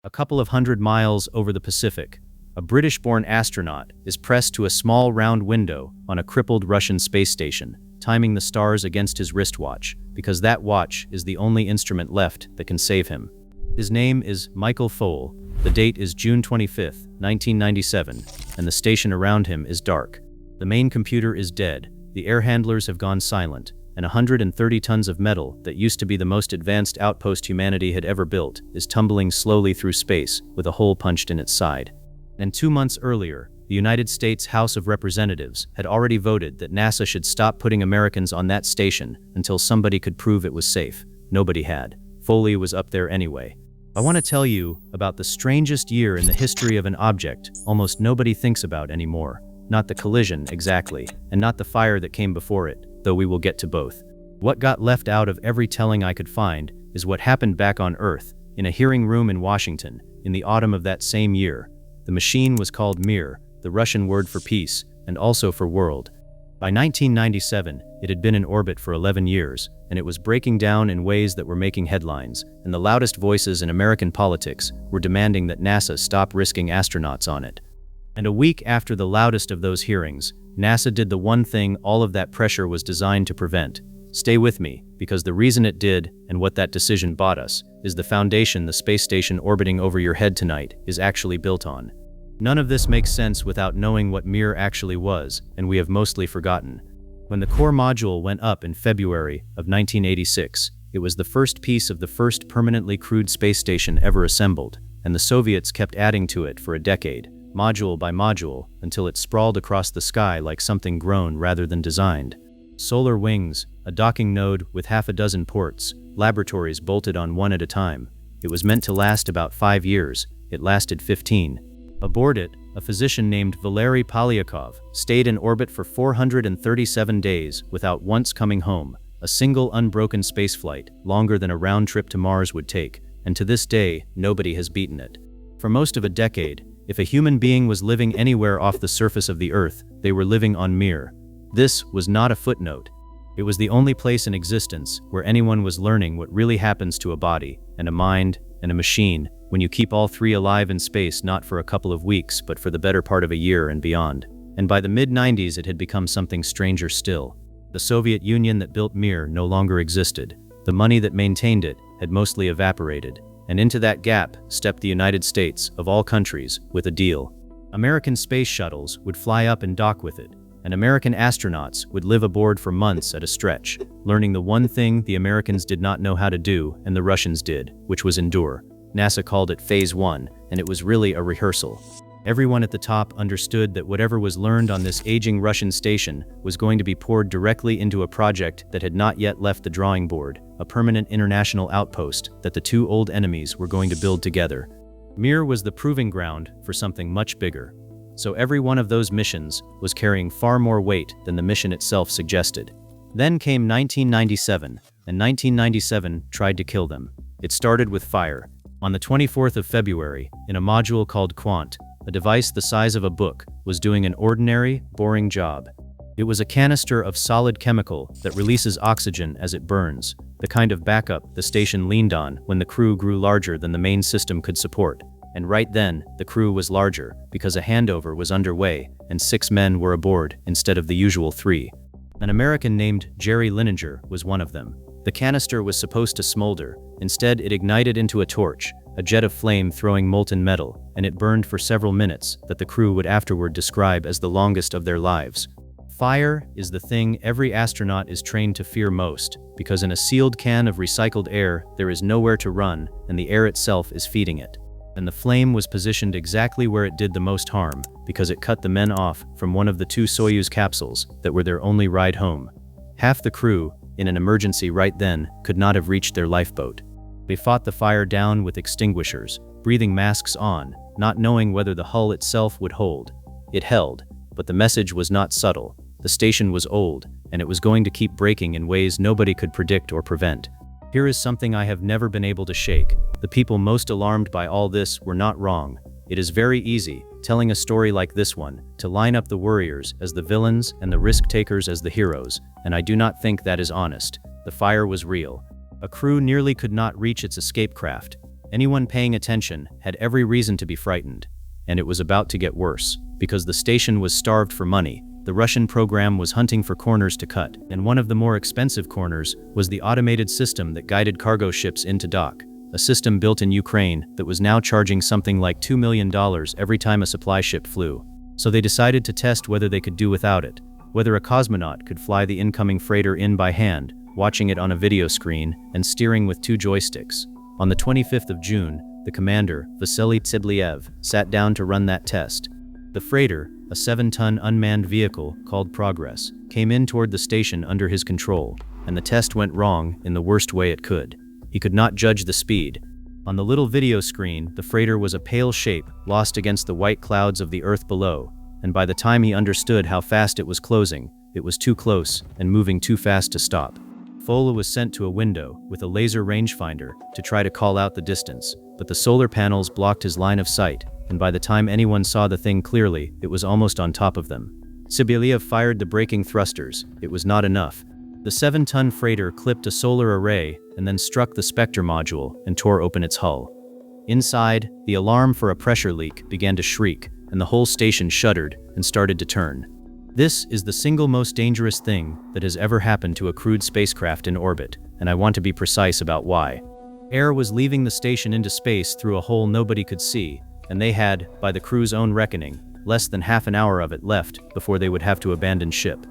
A couple of hundred miles over the Pacific, a British-born astronaut is pressed to a small round window on a crippled Russian space station, timing the stars against his wristwatch, because that watch is the only instrument left that can save him. His name is Michael Foale, the date is June 25, 1997, and the station around him is dark. The main computer is dead, the air handlers have gone silent, and 130 tons of metal that used to be the most advanced outpost humanity had ever built is tumbling slowly through space with a hole punched in its side. And 2 months earlier, the United States House of Representatives had already voted that NASA should stop putting Americans on that station until somebody could prove it was safe. Nobody had. Foley was up there anyway. I want to tell you about the strangest year in the history of an object almost nobody thinks about anymore. Not the collision, exactly, and not the fire that came before it, though we will get to both. What got left out of every telling I could find is what happened back on Earth, in a hearing room in Washington, in the autumn of that same year. The machine was called Mir, the Russian word for peace, and also for world. By 1997, it had been in orbit for 11 years, and it was breaking down in ways that were making headlines, and the loudest voices in American politics were demanding that NASA stop risking astronauts on it. And a week after the loudest of those hearings, NASA did the one thing all of that pressure was designed to prevent. Stay with me, because the reason it did, and what that decision bought us, is the foundation the space station orbiting over your head tonight is actually built on. None of this makes sense without knowing what Mir actually was, and we have mostly forgotten. When the core module went up in February of 1986, it was the first piece of the first permanently crewed space station ever assembled, and the Soviets kept adding to it for a decade, module by module, until it sprawled across the sky like something grown rather than designed. Solar wings, a docking node with half a dozen ports, laboratories bolted on one at a time. It was meant to last about 5 years. It lasted 15. Aboard it, a physician named Valery Polyakov stayed in orbit for 437 days without once coming home, a single unbroken spaceflight, longer than a round trip to Mars would take, and to this day, nobody has beaten it. For most of a decade, if a human being was living anywhere off the surface of the Earth, they were living on Mir. This was not a footnote. It was the only place in existence where anyone was learning what really happens to a body, and a mind, and a machine, when you keep all three alive in space not for a couple of weeks but for the better part of a year and beyond. And by the mid-90s it had become something stranger still. The Soviet Union that built Mir no longer existed. The money that maintained it had mostly evaporated. And into that gap stepped the United States, of all countries, with a deal. American space shuttles would fly up and dock with it, and American astronauts would live aboard for months at a stretch, learning the one thing the Americans did not know how to do and the Russians did, which was endure. NASA called it Phase 1, and it was really a rehearsal. Everyone at the top understood that whatever was learned on this aging Russian station was going to be poured directly into a project that had not yet left the drawing board, a permanent international outpost that the two old enemies were going to build together. Mir was the proving ground for something much bigger. So every one of those missions was carrying far more weight than the mission itself suggested. Then came 1997, and 1997 tried to kill them. It started with fire. On the 24th of February, in a module called Quant, a device the size of a book was doing an ordinary, boring job. It was a canister of solid chemical that releases oxygen as it burns, the kind of backup the station leaned on when the crew grew larger than the main system could support. And right then, the crew was larger, because a handover was underway, and 6 men were aboard instead of the usual 3. An American named Jerry Lininger was one of them. The canister was supposed to smolder. Instead, it ignited into a torch, a jet of flame throwing molten metal, and it burned for several minutes that the crew would afterward describe as the longest of their lives. Fire is the thing every astronaut is trained to fear most, because in a sealed can of recycled air, there is nowhere to run, and the air itself is feeding it. And the flame was positioned exactly where it did the most harm, because it cut the men off from one of the 2 Soyuz capsules that were their only ride home. Half the crew, in an emergency right then, could not have reached their lifeboat. They fought the fire down with extinguishers, breathing masks on, not knowing whether the hull itself would hold. It held, but the message was not subtle. The station was old, and it was going to keep breaking in ways nobody could predict or prevent. Here is something I have never been able to shake. The people most alarmed by all this were not wrong. It is very easy, telling a story like this one, to line up the worriers as the villains and the risk-takers as the heroes, and I do not think that is honest. The fire was real. A crew nearly could not reach its escape craft. Anyone paying attention had every reason to be frightened. And it was about to get worse, because the station was starved for money. The Russian program was hunting for corners to cut, and one of the more expensive corners was the automated system that guided cargo ships into dock, a system built in Ukraine that was now charging something like $2 million every time a supply ship flew. So they decided to test whether they could do without it, whether a cosmonaut could fly the incoming freighter in by hand, watching it on a video screen and steering with 2 joysticks. On the 25th of June, the commander, Vasily Tsibliev, sat down to run that test. The freighter, a 7-ton unmanned vehicle called Progress, came in toward the station under his control, and the test went wrong in the worst way it could. He could not judge the speed. On the little video screen, the freighter was a pale shape lost against the white clouds of the earth below, and by the time he understood how fast it was closing, it was too close and moving too fast to stop. Fola was sent to a window with a laser rangefinder to try to call out the distance, but the solar panels blocked his line of sight, and by the time anyone saw the thing clearly, it was almost on top of them. Tsibliev fired the braking thrusters. It was not enough. The 7-ton freighter clipped a solar array and then struck the Spektr module and tore open its hull. Inside, the alarm for a pressure leak began to shriek, and the whole station shuddered and started to turn. This is the single most dangerous thing that has ever happened to a crewed spacecraft in orbit, and I want to be precise about why. Air was leaving the station into space through a hole nobody could see, and they had, by the crew's own reckoning, less than half an hour of it left before they would have to abandon ship.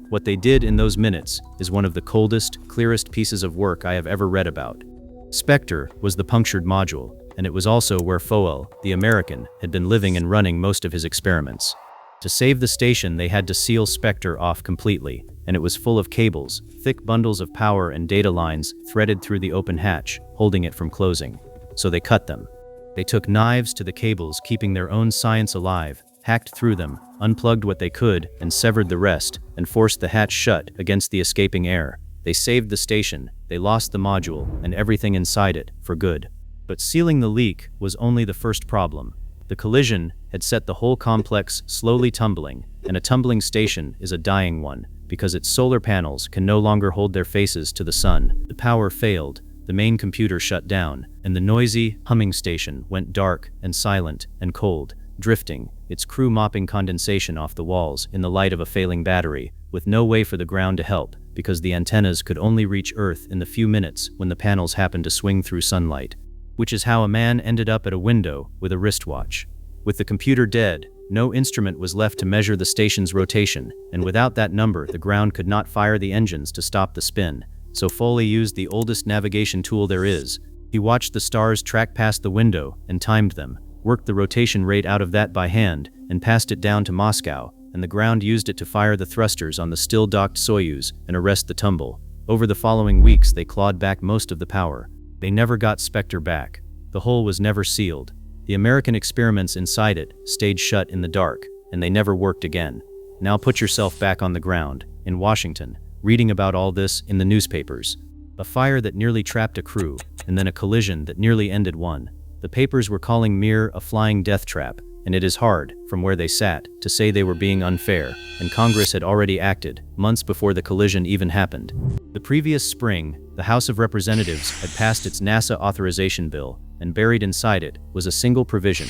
What they did in those minutes is one of the coldest, clearest pieces of work I have ever read about. Spektr was the punctured module, and it was also where Foel, the American, had been living and running most of his experiments. To save the station, they had to seal Spektr off completely, and it was full of cables, thick bundles of power and data lines threaded through the open hatch, holding it from closing. So they cut them. They took knives to the cables, keeping their own science alive, hacked through them, unplugged what they could, and severed the rest, and forced the hatch shut against the escaping air. They saved the station, they lost the module, and everything inside it, for good. But sealing the leak was only the first problem. The collision had set the whole complex slowly tumbling, and a tumbling station is a dying one, because its solar panels can no longer hold their faces to the sun. The power failed, the main computer shut down, and the noisy, humming station went dark and silent and cold, drifting, its crew mopping condensation off the walls in the light of a failing battery, with no way for the ground to help, because the antennas could only reach Earth in the few minutes when the panels happened to swing through sunlight. Which is how a man ended up at a window with a wristwatch. With the computer dead, no instrument was left to measure the station's rotation, and without that number, the ground could not fire the engines to stop the spin. So Foley used the oldest navigation tool there is. He watched the stars track past the window and timed them, worked the rotation rate out of that by hand, and passed it down to Moscow, and the ground used it to fire the thrusters on the still-docked Soyuz and arrest the tumble. Over the following weeks, they clawed back most of the power. They never got Spektr back. The hole was never sealed. The American experiments inside it stayed shut in the dark, and they never worked again. Now put yourself back on the ground, in Washington, reading about all this in the newspapers. A fire that nearly trapped a crew, and then a collision that nearly ended one. The papers were calling Mir a flying death trap, and it is hard, from where they sat, to say they were being unfair, and Congress had already acted, months before the collision even happened. The previous spring, the House of Representatives had passed its NASA authorization bill, and buried inside it was a single provision.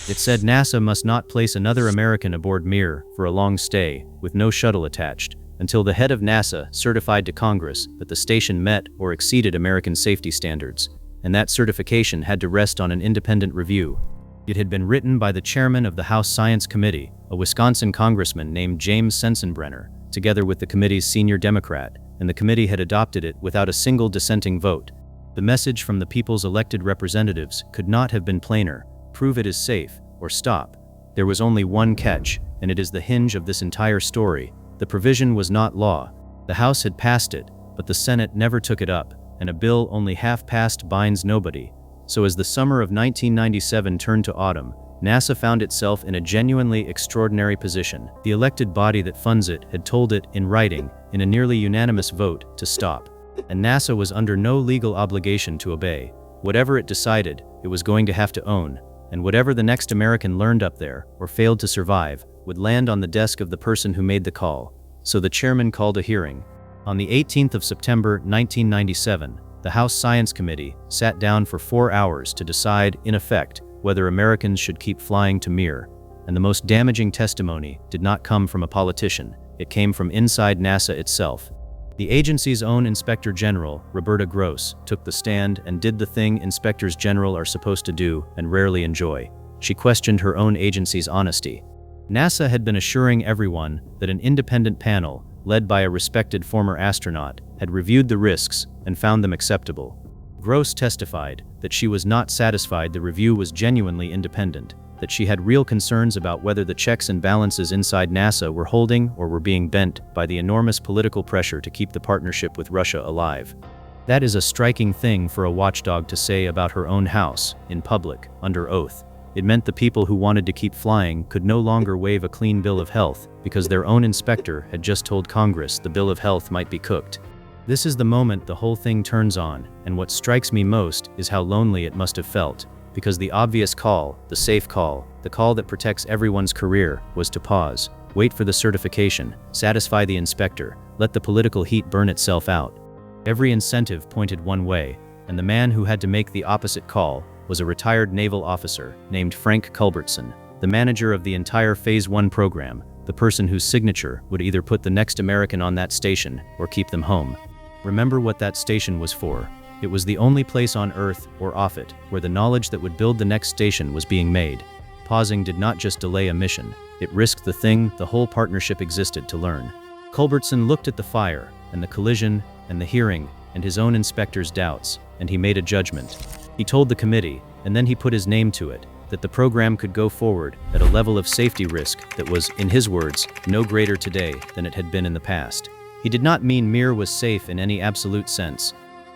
It said NASA must not place another American aboard Mir for a long stay, with no shuttle attached, until the head of NASA certified to Congress that the station met or exceeded American safety standards, and that certification had to rest on an independent review. It had been written by the chairman of the House Science Committee, a Wisconsin congressman named James Sensenbrenner, together with the committee's senior Democrat, and the committee had adopted it without a single dissenting vote. The message from the people's elected representatives could not have been plainer: prove it is safe, or stop. There was only one catch, and it is the hinge of this entire story. The provision was not law. The House had passed it, but the Senate never took it up, and a bill only half passed binds nobody. So as the summer of 1997 turned to autumn, NASA found itself in a genuinely extraordinary position. The elected body that funds it had told it, in writing, in a nearly unanimous vote, to stop. And NASA was under no legal obligation to obey. Whatever it decided, it was going to have to own, and whatever the next American learned up there, or failed to survive, would land on the desk of the person who made the call. So the chairman called a hearing. On the 18th of September 1997, the the House Science Committee sat down for 4 hours to decide, in effect, whether Americans should keep flying to Mir. And the most damaging testimony did not come from a politician. It came from inside NASA itself. The agency's own Inspector General, Roberta Gross, took the stand and did the thing inspectors general are supposed to do and rarely enjoy. She questioned her own agency's honesty. NASA had been assuring everyone that an independent panel, led by a respected former astronaut, had reviewed the risks and found them acceptable. Gross testified that she was not satisfied the review was genuinely independent, that she had real concerns about whether the checks and balances inside NASA were holding or were being bent by the enormous political pressure to keep the partnership with Russia alive. That is a striking thing for a watchdog to say about her own house, in public, under oath. It meant the people who wanted to keep flying could no longer waive a clean bill of health because their own inspector had just told Congress the bill of health might be cooked. This is the moment the whole thing turns on, and what strikes me most is how lonely it must have felt. Because the obvious call, the safe call, the call that protects everyone's career, was to pause, wait for the certification, satisfy the inspector, let the political heat burn itself out. Every incentive pointed one way, and the man who had to make the opposite call was a retired naval officer named Frank Culbertson, the manager of the entire Phase 1 program, the person whose signature would either put the next American on that station or keep them home. Remember what that station was for. It was the only place on Earth, or off it, where the knowledge that would build the next station was being made. Pausing did not just delay a mission, it risked the thing the whole partnership existed to learn. Culbertson looked at the fire, and the collision, and the hearing, and his own inspector's doubts, and he made a judgment. He told the committee, and then he put his name to it, that the program could go forward at a level of safety risk that was, in his words, no greater today than it had been in the past. He did not mean Mir was safe in any absolute sense.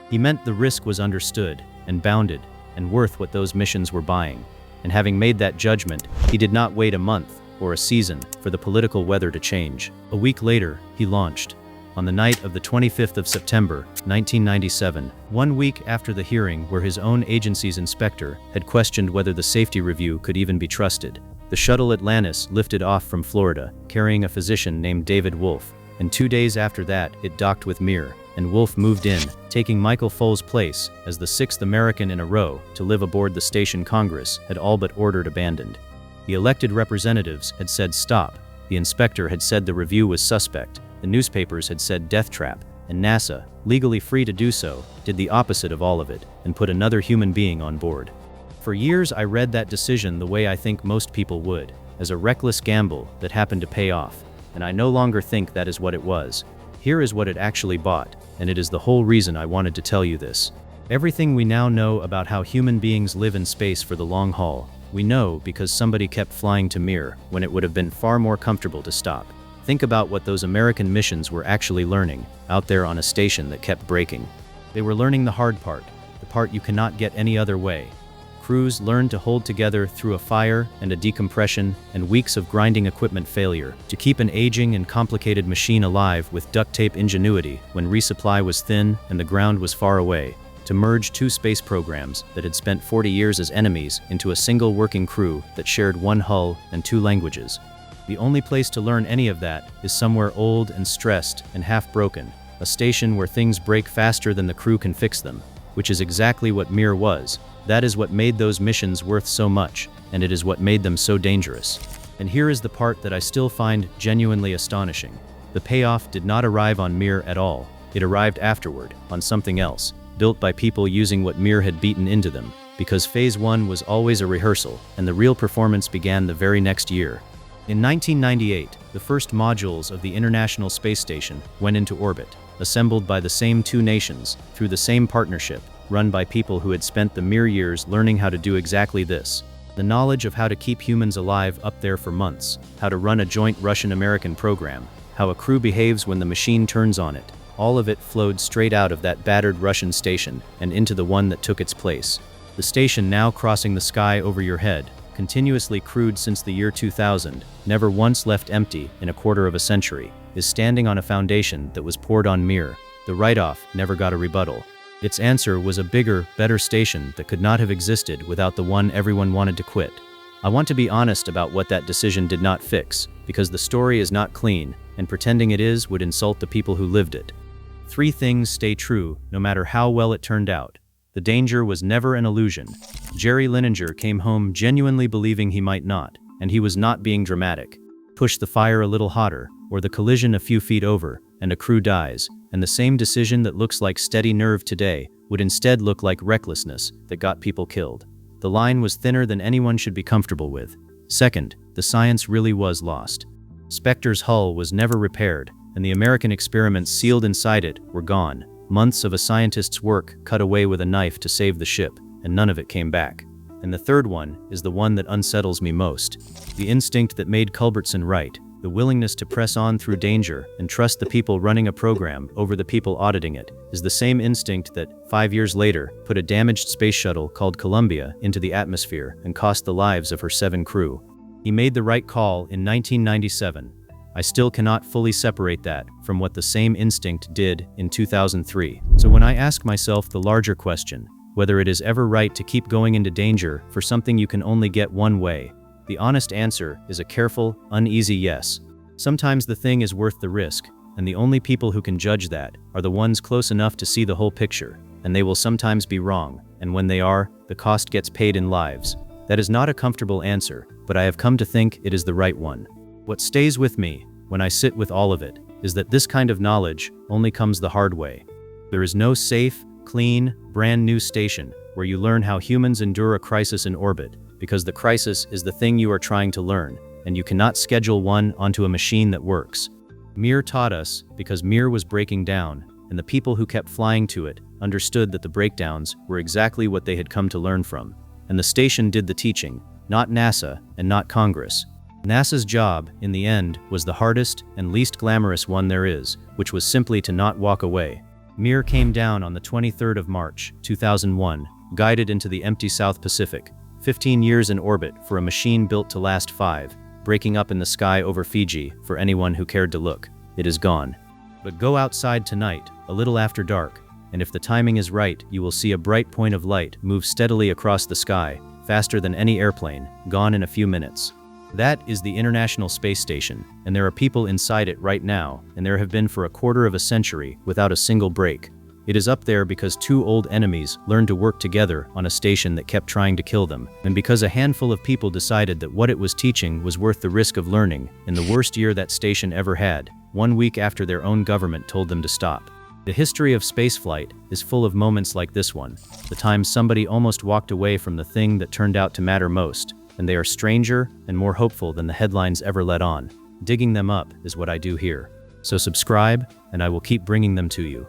He meant the risk was understood, and bounded, and worth what those missions were buying. And having made that judgment, he did not wait a month, or a season, for the political weather to change. A week later, he launched. On the night of the 25th of September, 1997, 1 week after the hearing where his own agency's inspector had questioned whether the safety review could even be trusted, the shuttle Atlantis lifted off from Florida, carrying a physician named David Wolf, and 2 days after that, it docked with Mir, and Wolf moved in, taking Michael Foale's place as the 6th American in a row to live aboard the station Congress had all but ordered abandoned. The elected representatives had said stop, the inspector had said the review was suspect, the newspapers had said death trap, and NASA, legally free to do so, did the opposite of all of it, and put another human being on board. For years I read that decision the way I think most people would, as a reckless gamble that happened to pay off, and I no longer think that is what it was. Here is what it actually bought, and it is the whole reason I wanted to tell you this. Everything we now know about how human beings live in space for the long haul, we know because somebody kept flying to Mir when it would have been far more comfortable to stop. Think about what those American missions were actually learning, out there on a station that kept breaking. They were learning the hard part, the part you cannot get any other way. Crews learned to hold together through a fire and a decompression and weeks of grinding equipment failure to keep an aging and complicated machine alive with duct tape ingenuity when resupply was thin and the ground was far away, to merge 2 space programs that had spent 40 years as enemies into a single working crew that shared 1 hull and 2 languages. The only place to learn any of that is somewhere old and stressed and half broken, a station where things break faster than the crew can fix them, which is exactly what Mir was. That is what made those missions worth so much, and it is what made them so dangerous. And here is the part that I still find genuinely astonishing. The payoff did not arrive on Mir at all. It arrived afterward, on something else, built by people using what Mir had beaten into them, because Phase 1 was always a rehearsal, and the real performance began the very next year. In 1998, the first modules of the International Space Station went into orbit, assembled by the same 2 nations, through the same partnership, run by people who had spent the Mir years learning how to do exactly this. The knowledge of how to keep humans alive up there for months, how to run a joint Russian-American program, how a crew behaves when the machine turns on it, all of it flowed straight out of that battered Russian station and into the one that took its place. The station now crossing the sky over your head, continuously crewed since the year 2000, never once left empty in a quarter of a century, is standing on a foundation that was poured on Mir. The write-off never got a rebuttal. Its answer was a bigger, better station that could not have existed without the one everyone wanted to quit. I want to be honest about what that decision did not fix, because the story is not clean, and pretending it is would insult the people who lived it. 3 things stay true, no matter how well it turned out. The danger was never an illusion. Jerry Linenger came home genuinely believing he might not, and he was not being dramatic. Push the fire a little hotter, or the collision a few feet over, and a crew dies, and the same decision that looks like steady nerve today would instead look like recklessness that got people killed. The line was thinner than anyone should be comfortable with. Second, the science really was lost. Spektr's hull was never repaired, and the American experiments sealed inside it were gone. Months of a scientist's work cut away with a knife to save the ship, and none of it came back. And the third one is the one that unsettles me most. The instinct that made Culbertson right, the willingness to press on through danger and trust the people running a program over the people auditing it, is the same instinct that, 5 years later, put a damaged space shuttle called Columbia into the atmosphere and cost the lives of her 7 crew. He made the right call in 1997. I still cannot fully separate that from what the same instinct did in 2003. So when I ask myself the larger question, whether it is ever right to keep going into danger for something you can only get one way, the honest answer is a careful, uneasy yes. Sometimes the thing is worth the risk, and the only people who can judge that are the ones close enough to see the whole picture, and they will sometimes be wrong, and when they are, the cost gets paid in lives. That is not a comfortable answer, but I have come to think it is the right one. What stays with me, when I sit with all of it, is that this kind of knowledge only comes the hard way. There is no safe, clean, brand new station where you learn how humans endure a crisis in orbit, because the crisis is the thing you are trying to learn, and you cannot schedule one onto a machine that works. Mir taught us because Mir was breaking down, and the people who kept flying to it understood that the breakdowns were exactly what they had come to learn from. And the station did the teaching, not NASA and not Congress. NASA's job, in the end, was the hardest and least glamorous one there is, which was simply to not walk away. Mir came down on the 23rd of March, 2001, guided into the empty South Pacific, 15 years in orbit for a machine built to last 5, breaking up in the sky over Fiji for anyone who cared to look. It is gone. But go outside tonight, a little after dark, and if the timing is right, you will see a bright point of light move steadily across the sky, faster than any airplane, gone in a few minutes. That is the International Space Station, and there are people inside it right now, and there have been for a quarter of a century without a single break. It is up there because 2 old enemies learned to work together on a station that kept trying to kill them, and because a handful of people decided that what it was teaching was worth the risk of learning, in the worst year that station ever had, 1 week after their own government told them to stop. The history of spaceflight is full of moments like this one, the time somebody almost walked away from the thing that turned out to matter most, and they are stranger and more hopeful than the headlines ever let on. Digging them up is what I do here. So subscribe, and I will keep bringing them to you.